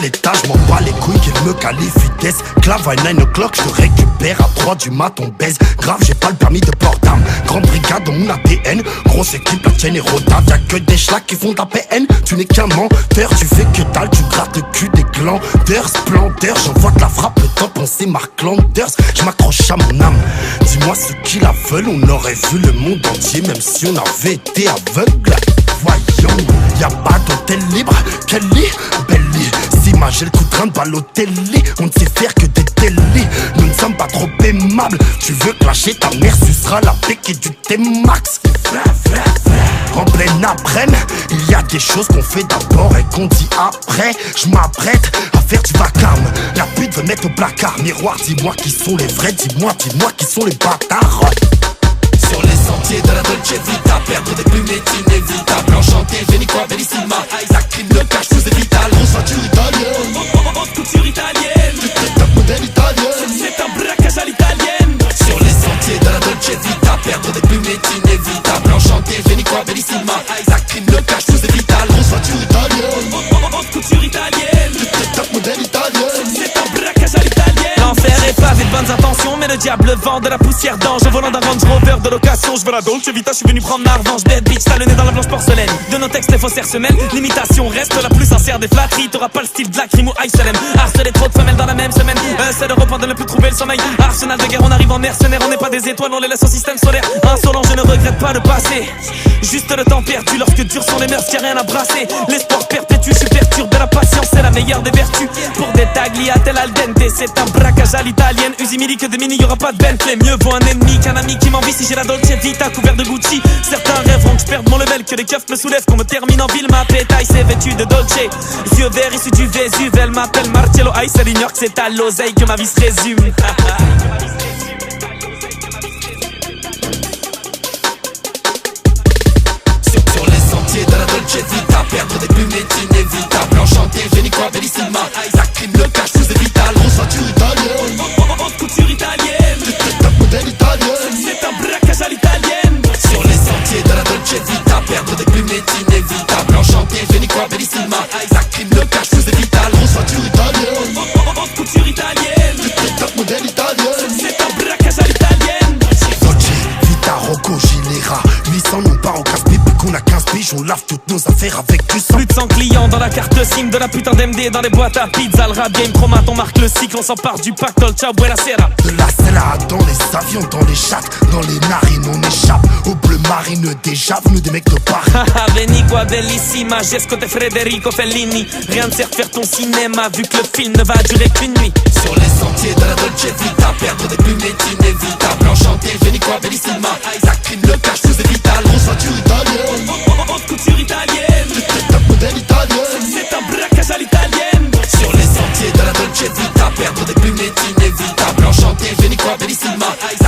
l'état, je m'en bats les couilles qu'il me qualifie d'esclave. À 9 o'clock, je te récupère à 3 du mat, on baise. Grave, j'ai pas le permis de port d'armes. Grande brigade dans mon ADN, grosse équipe, la tienne est rodable. Y'a que des schlacs qui font de la PN. Tu n'es qu'un menteur, tu fais que dalle, tu grattes le cul des glandeurs, splendeur. J'envoie de la frappe, le temps pensé Mark Landers. Je m'accroche à mon âme. Dis-moi ceux qui la veulent, on aurait vu le monde entier, même si on avait été aveugle. Voyons, y'a pas d'hôtel libre, quel lit, belle lit. S'imaginer le coup de train de balle au télé, on ne sait faire que des délits. Nous ne sommes pas trop aimables. Tu veux clasher ta mère, sucera la pique et du T-Max. En pleine après-midi, il y a des choses qu'on fait d'abord et qu'on dit après. Je m'apprête à faire du vacarme. La pute veut mettre au placard. Miroir, dis-moi qui sont les vrais, dis-moi qui sont les bâtards. Sur les sentiers de la Dolce Vita, perdre des plumes est inévitable. Enchanté, Veni qua bellissima, Isaac crime le cache, tout est vital. Grosse voiture italienne, haute couture italienne, top modèle italienne, c'est un braquage à l'italienne. Sur les sentiers de la Dolce Vita, perdre des plumes est inévitable. Enchanté, Veni qua bellissima, Isaac crime le cache, tout est vital. Grosse voiture italienne, haute couture italienne, top modèle italienne, c'est un braquage à l'italienne. L'enfer est pavé de bonnes intentions, mais le diable vend de la poussière d'ange. Au volant d'un Range Rover de location, je veux la Dolce Vita, je suis venu prendre ma revanche. Bad bitch, t'as le nez dans la blanche porcelaine. De nos textes, les faussaires se mêlent. L'imitation reste la plus sincère des flatteries. T'auras pas le style de la crime ou Icelem. Harceler trop de femelles dans la même semaine. C'est le repas de ne plus trouver le sommeil. Arsenal de guerre, on arrive en mercenaire. On n'est pas des étoiles, on les laisse au système solaire. Insolent, je ne regrette pas le passé. Juste le temps perdu lorsque durs sont les mœurs, y'a rien à brasser. L'espoir perpétue, je suis perturbé. La patience c'est la meilleure des vertus. Pour des tagliatelles al dente, c'est un braquage à l'italienne. Usimili que des mini, y'aura pas de Bentley. Mieux vaut un ennemi qu'un ami qui m'envie. Si j'ai la Dolce Vita couvert de Gucci, certains rêveront que je perde mon level, que les keufs me soulèvent, qu'on me termine en ville. Ma pétaille c'est vêtue de Dolce, yeux verts issus du Vésuve. Elle m'appelle Marcello Ice, elle ignore que c'est à l'oseille que ma vie se résume. Sur les sentiers de la Dolce Vita, perdre des plumes est inévitable. Enchanté, Veni qua bellissima, Isaac crime le cache, tout est vital. Grosse voiture italienne, haute couture italienne, top modèle italienne, c'est un braquage à l'italienne. Sur les sentiers de la Dolce Vita, perdre des plumes est inévitable. Enchanté, Veni qua bellissima, Isaac crime le cache, tout est vital. Grosse voiture italienne, haute couture italienne, top modèle italienne, c'est un braquage à l'italienne. Dolce Vita, Rocco, Gilera 800, on part en casse-pipe, qu'on a 15 piges, on lave toutes nos affaires avec du sang. Plus de 100 clients dans la carte SIM, de la putain d'MD dans les boîtes à pizza. Le rap game, chromat, on marque le cycle, on s'empare du pactole, ciao, buena sera. De la cella dans les avions, dans les chattes, dans les narines, on échappe au bleu marine déjà, venu des mecs de Paris. Haha, Veni qua bellissima, Gesco te Federico Fellini. Rien ne sert faire ton cinéma, vu que le film ne va durer qu'une nuit. Sur les sentiers de la Dolce Vita, perdre des plumes est inévitable. Enchanté, Veni qua bellissima, Isaac crime le cache, tout est vital. Grosse voiture italienne, haute couture italienne, top modèle italienne, c'est un braquage à l'italienne. Sur les sentiers de la Dolce Vita, perdre des plumes est inévitable. Enchanté, Veni qua bellissima, Isaac